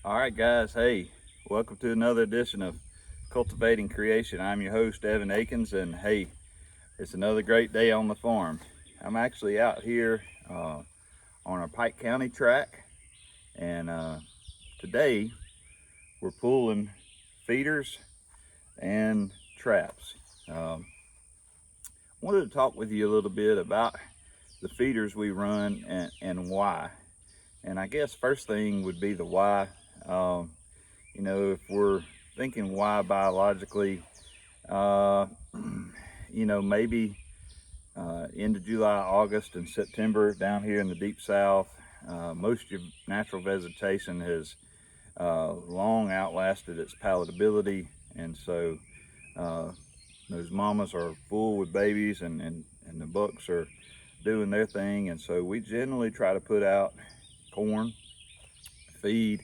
All right, guys. Hey, welcome to another edition of Cultivating Creation. I'm your host, Evan Akins, and hey, it's another great day on the farm. I'm actually out here on our Pike County track, and today we're pulling feeders and traps. Um, Wanted to talk with you a little bit about the feeders we run and why. And I guess first thing would be the why. Um, if we're thinking why biologically, uh, maybe into July, August, and September down here in the deep south, most of your natural vegetation has long outlasted its palatability, and so uh, those mamas are full with babies, and the bucks are doing their thing, and so we generally try to put out corn feed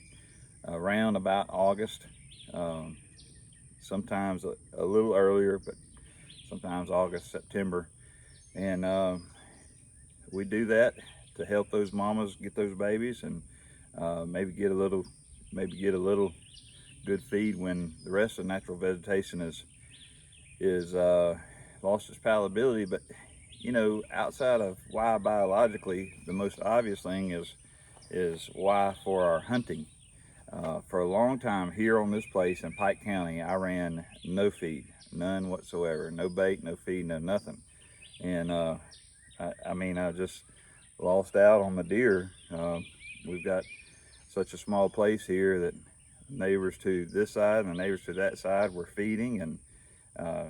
around about August. Um, Sometimes a little earlier, but sometimes August, September, and we do that to help those mamas get those babies, and maybe get a little good feed when the rest of the natural vegetation is lost its palatability. But outside of why biologically, the most obvious thing is why for our hunting. For a long time here on this place in Pike County, I ran no feed, none whatsoever, no bait, no feed, no nothing. And I just lost out on the deer. We've got such a small place here that neighbors to this side and the neighbors to that side were feeding, and uh,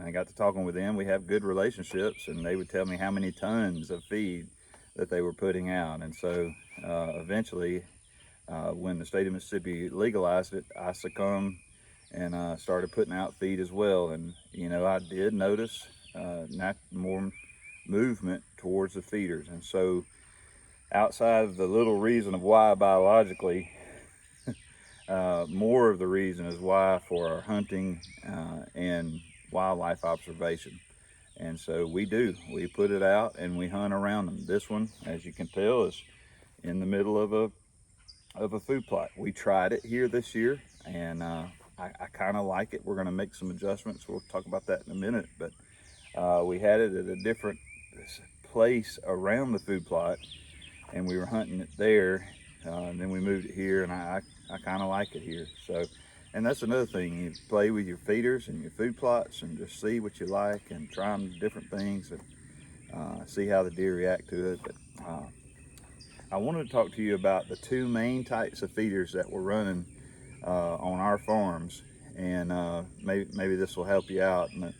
I got to talking with them. We have good relationships, and they would tell me how many tons of feed that they were putting out. And so eventually, when the state of Mississippi legalized it, I succumbed and started putting out feed as well. And I did notice more movement towards the feeders. And so, outside of the little reason of why biologically, more of the reason is why for our hunting and wildlife observation. And so we put it out and we hunt around them. This one, as you can tell, is in the middle of a food plot. We tried it here this year, and I kind of like it. We're going to make some adjustments. We'll talk about that in a minute. But we had it at a different place around the food plot, and we were hunting it there. And then we moved it here, and I kind of like it here. So, and that's another thing. You play with your feeders and your food plots, and just see what you like, and try them different things, and see how the deer react to it. But I wanted to talk to you about the two main types of feeders that we're running on our farms, and maybe this will help you out. And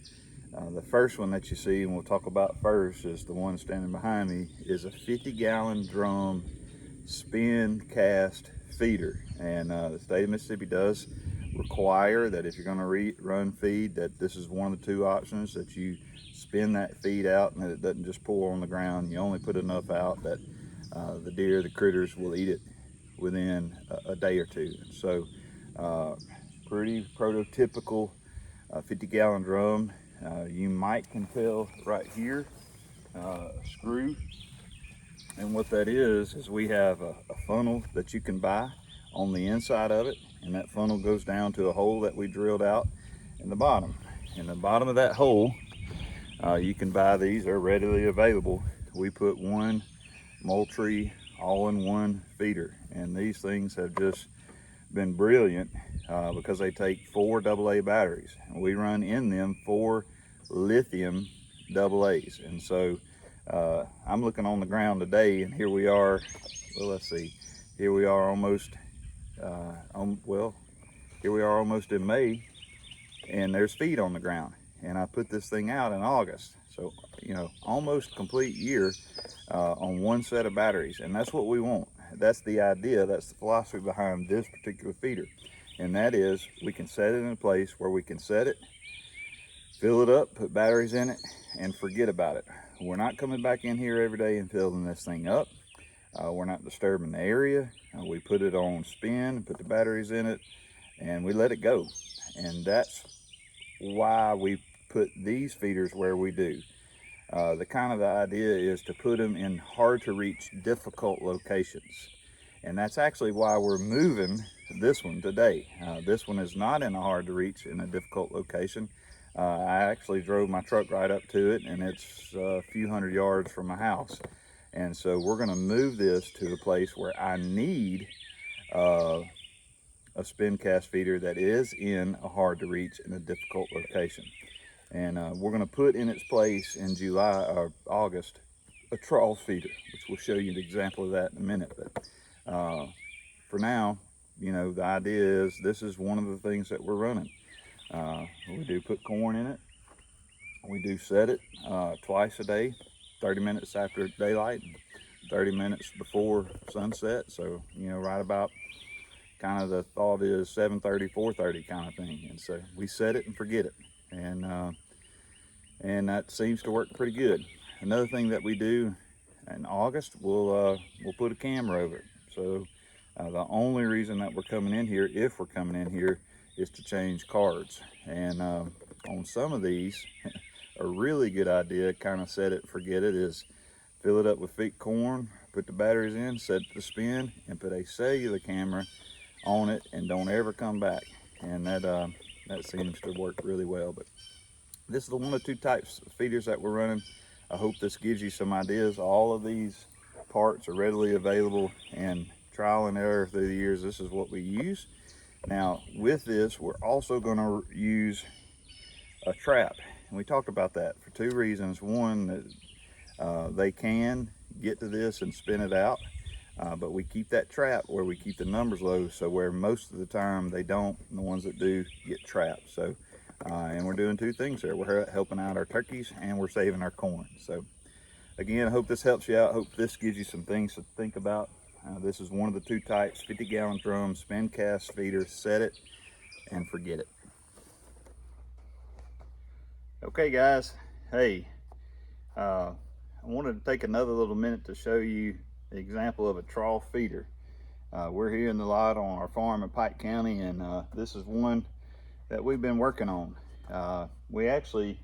the first one that you see, and we'll talk about first, is the one standing behind me, is a 50-gallon drum spin cast feeder. And the state of Mississippi does require that if you're going to run feed, that this is one of the two options, that you spin that feed out and that it doesn't just pour on the ground. You only put enough out that the deer, the critters, will eat it within a day or two. So pretty prototypical 50-gallon drum. You might can tell right here, screw. And what that is we have a funnel that you can buy on the inside of it, and that funnel goes down to a hole that we drilled out in the bottom. In the bottom of that hole, you can buy these. They're readily available. We put one Moultrie all-in-one feeder, and these things have just been brilliant because they take 4 AA batteries, and we run in them 4 lithium AA's. And so I'm looking on the ground today, and here we are. Well, let's see. Here we are almost. Here we are almost in May, and there's feed on the ground. And I put this thing out in August, so almost complete year on one set of batteries, and that's what we want. That's the idea. That's the philosophy behind this particular feeder, and that is we can set it in a place where we can set it, fill it up, put batteries in it, and forget about it. We're not coming back in here every day and filling this thing up. We're not disturbing the area. We put it on spin, put the batteries in it, and we let it go. And that's why we put these feeders where we do. The idea is to put them in hard to reach, difficult locations. And that's actually why we're moving this one today. This one is not in a hard to reach, in a difficult location. I actually drove my truck right up to it, and it's a few hundred yards from my house. And so we're going to move this to the place where I need a spin cast feeder that is in a hard to reach, in a difficult location. And we're going to put in its place in July or August a trawl feeder, which we'll show you an example of that in a minute. But for now, you know, the idea is this is one of the things that we're running. We do put corn in it. We do set it twice a day, 30 minutes after daylight, 30 minutes before sunset. So, you know, right about kind of the thought is 7:30, 4:30 kind of thing. And so we set it and forget it. And that seems to work pretty good. Another thing that we do in August, we'll put a camera over it. So the only reason that we're coming in here, if we're coming in here, is to change cards. And on some of these, a really good idea, kind of set it, forget it, is fill it up with feed corn, put the batteries in, set it to spin, and put a cellular camera on it, and don't ever come back. And that seems to work really well. But this is the one of two types of feeders that we're running. I hope this gives you some ideas. All of these parts are readily available, and trial and error through the years, this is what we use. Now with this, we're also going to use a trap, and we talked about that for two reasons. One, that they can get to this and spin it out, but we keep that trap where we keep the numbers low, so where most of the time they don't, and the ones that do get trapped. So and we're doing two things there. We're helping out our turkeys, and we're saving our corn. So again, I hope this helps you out. I hope this gives you some things to think about. This is one of the two types, 50-gallon drum, spin cast feeder, set it and forget it. Okay guys, hey, I wanted to take another little minute to show you the example of a trawl feeder. We're here in the lot on our farm in Pike County, and this is one that we've been working on. We actually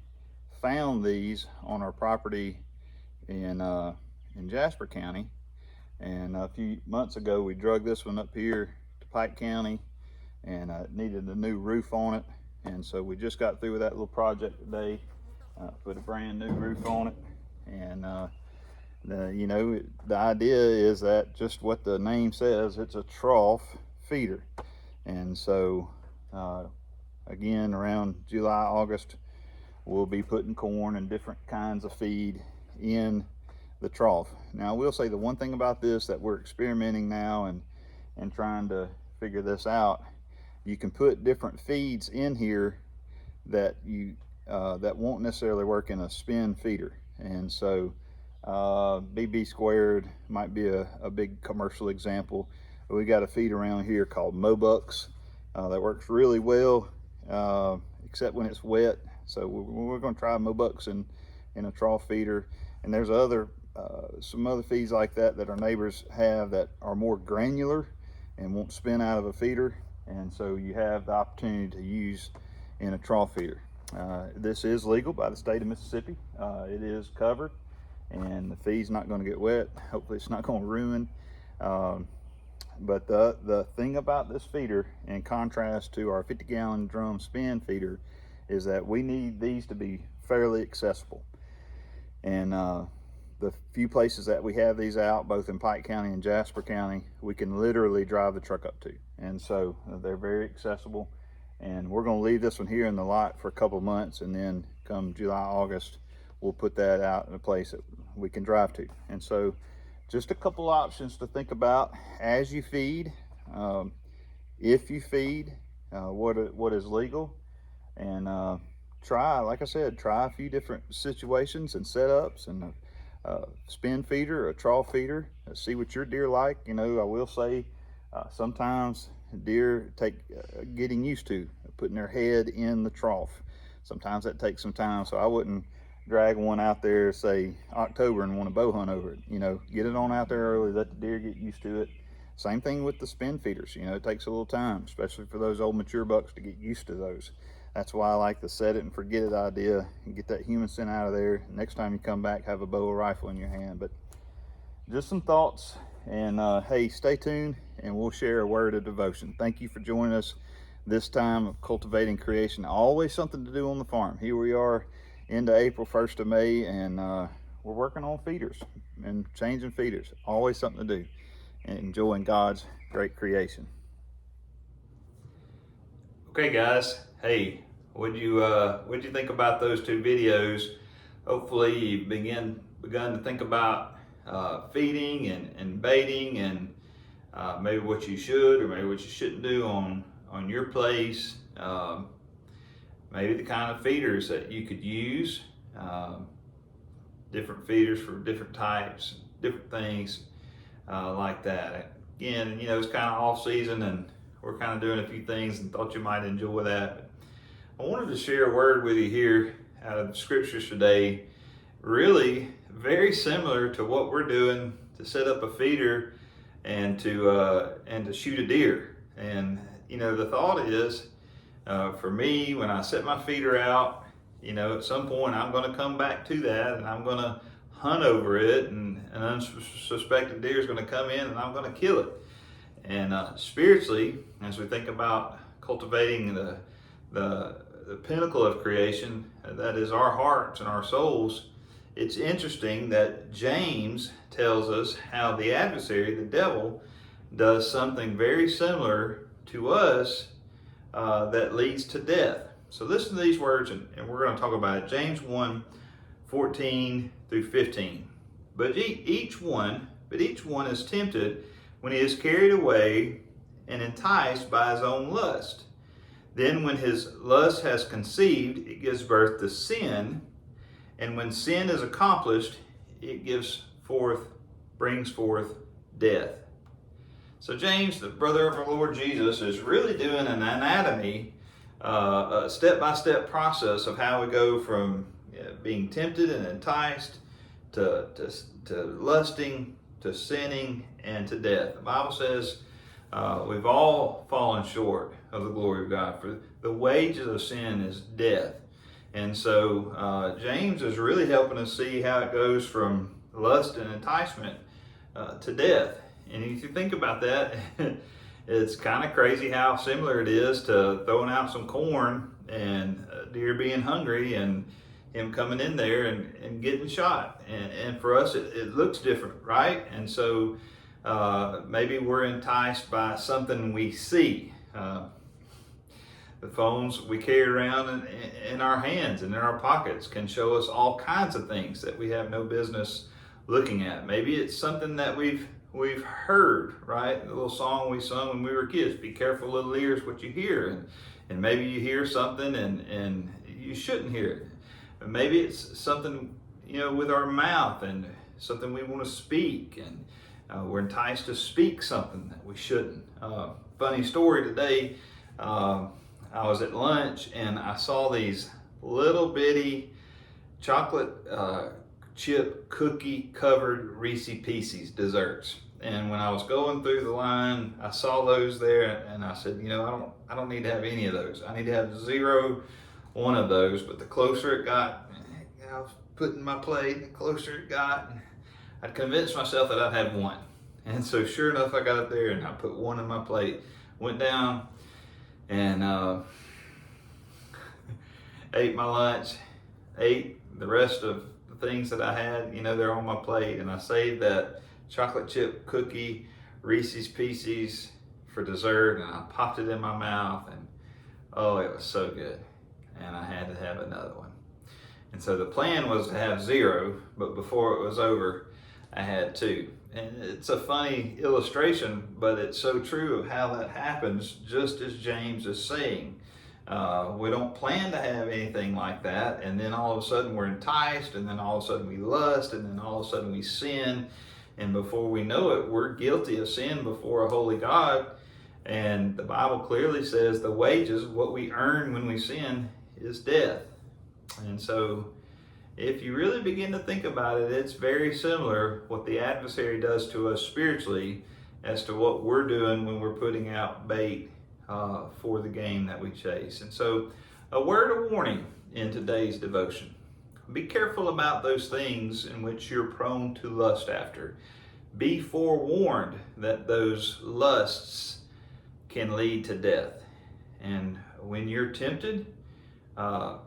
found these on our property in Jasper County, and a few months ago we drug this one up here to Pike County, and it needed a new roof on it. And so we just got through with that little project today, put a brand new roof on it. And you know, the idea is that just what the name says, it's a trough feeder. And so again, around July, August, we'll be putting corn and different kinds of feed in the trough. Now I will say the one thing about this that we're experimenting now and trying to figure this out, you can put different feeds in here that you that won't necessarily work in a spin feeder. And so BB squared might be a big commercial example. We got a feed around here called Mobucks that works really well, except when it's wet. So we're going to try Mobucks in a trough feeder. And there's some other feeds like that our neighbors have that are more granular and won't spin out of a feeder. And so you have the opportunity to use in a trough feeder. This is legal by the state of Mississippi. It is covered, and the feed's not going to get wet. Hopefully it's not going to ruin. But the thing about this feeder, in contrast to our 50-gallon drum spin feeder, is that we need these to be fairly accessible. And the few places that we have these out, both in Pike County and Jasper County, we can literally drive the truck up to. And so they're very accessible. And we're going to leave this one here in the lot for a couple of months, and then come July, August, we'll put that out in a place that we can drive to. And so just a couple options to think about as you feed, if you feed, what is legal, and try, like I said, try a few different situations and setups, and spin feeder, a trough feeder, see what your deer like. You know, I will say sometimes deer take getting used to putting their head in the trough. Sometimes that takes some time, so I wouldn't drag one out there, say October, and want to bow hunt over it. You know, get it on out there early, let the deer get used to it. Same thing with the spin feeders. You know, it takes a little time, especially for those old mature bucks, to get used to those. That's why I like the set it and forget it idea, and get that human scent out of there. Next time you come back, have a bow or rifle in your hand. But just some thoughts, And hey, stay tuned and we'll share a word of devotion. Thank you for joining us this time of Cultivating Creation. Always something to do on the farm. Here we are into April, 1st of May, and we're working on feeders and changing feeders. Always something to do and enjoying God's great creation. Okay guys, hey, what'd you think about those two videos? Hopefully you've begun to think about feeding and baiting, and maybe what you should or maybe what you shouldn't do on your place. Maybe the kind of feeders that you could use, different feeders for different types, different things like that. Again, you know, it's kind of off season and we're kind of doing a few things and thought you might enjoy that. I wanted to share a word with you here out of the scriptures today, really very similar to what we're doing to set up a feeder and to shoot a deer. And you know, the thought is, for me, when I set my feeder out, you know, at some point I'm going to come back to that and I'm going to hunt over it, and an unsuspected deer is going to come in and I'm going to kill it. And spiritually, as we think about cultivating the pinnacle of creation, that is our hearts and our souls, it's interesting that James tells us how the adversary, the devil, does something very similar to us that leads to death. So listen to these words, and we're going to talk about it. James 1:14 through 15. But each one is tempted when he is carried away and enticed by his own lust. Then when his lust has conceived, it gives birth to sin. And when sin is accomplished, it brings forth death. So James, the brother of our Lord Jesus, is really doing an anatomy, a step-by-step process of how we go from being tempted and enticed to lusting, to sinning, and to death. The Bible says we've all fallen short of the glory of God, for the wages of sin is death. And so James is really helping us see how it goes from lust and enticement to death. And if you think about that, it's kind of crazy how similar it is to throwing out some corn and a deer being hungry and him coming in there and getting shot. And for us, it looks different, right? And so maybe we're enticed by something we see. The phones we carry around in our hands and in our pockets can show us all kinds of things that we have no business looking at. Maybe it's something that we've heard, right? The little song we sung when we were kids, be careful little ears what you hear. And maybe you hear something and you shouldn't hear it. But maybe it's something, you know, with our mouth and something we want to speak, and we're enticed to speak something that we shouldn't. Funny story today, I was at lunch and I saw these little bitty chocolate chip cookie covered Reese Pieces desserts. And when I was going through the line, I saw those there and I said, you know, I don't need to have any of those. I need to have one of those. But the closer it got, I was putting my plate, the closer it got, I'd convinced myself that I'd have one. And so sure enough, I got up there and I put one in my plate, went down and ate my lunch, ate the rest of the things that I had, you know, they're on my plate, and I saved that chocolate chip cookie Reese's Pieces for dessert, and I popped it in my mouth, and oh, it was so good, and I had to have another one. And so the plan was to have 0, but before it was over, I had 2. And it's a funny illustration, but it's so true of how that happens, just as James is saying. We don't plan to have anything like that, and then all of a sudden we're enticed, and then all of a sudden we lust, and then all of a sudden we sin, and before we know it, we're guilty of sin before a holy God. And the Bible clearly says the wages, what we earn when we sin, is death. And so if you really begin to think about it, it's very similar what the adversary does to us spiritually as to what we're doing when we're putting out bait for the game that we chase. And so a word of warning in today's devotion. Be careful about those things in which you're prone to lust after. be forewarned that those lusts can lead to death. And when you're tempted,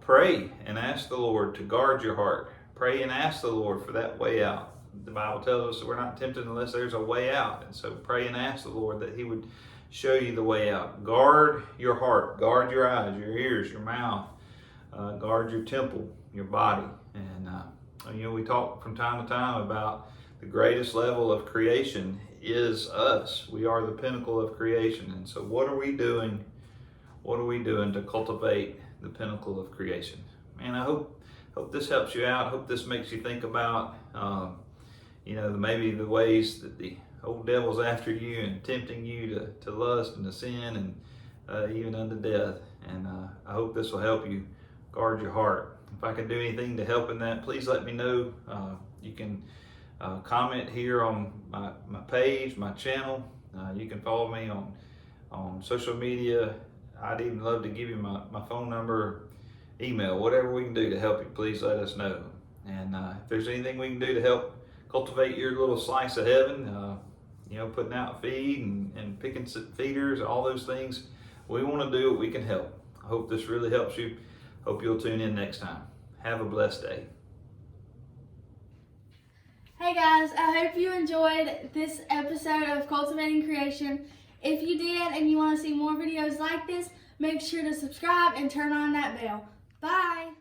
pray and ask the Lord to guard your heart. Pray and ask the Lord for that way out. The Bible tells us that we're not tempted unless there's a way out. And so pray and ask the Lord that He would show you the way out. Guard your heart, guard your eyes, your ears, your mouth, guard your temple, your body. And we talk from time to time about the greatest level of creation is us. We are the pinnacle of creation. And so what are we doing? What are we doing to cultivate the pinnacle of creation? Man, I hope this helps you out. I hope this makes you think about, maybe the ways that the old devil's after you and tempting you to lust and to sin and even unto death. And I hope this will help you guard your heart. If I can do anything to help in that, please let me know. You can comment here on my page, my channel. You can follow me on social media. I'd even love to give you my phone number, email, whatever we can do to help you. Please let us know. And if there's anything we can do to help cultivate your little slice of heaven, putting out feed and picking feeders, all those things, we want to do what we can help. I hope this really helps you. Hope you'll tune in next time. Have a blessed day. Hey guys, I hope you enjoyed this episode of Cultivating Creation. If you did and you want to see more videos like this, make sure to subscribe and turn on that bell. Bye!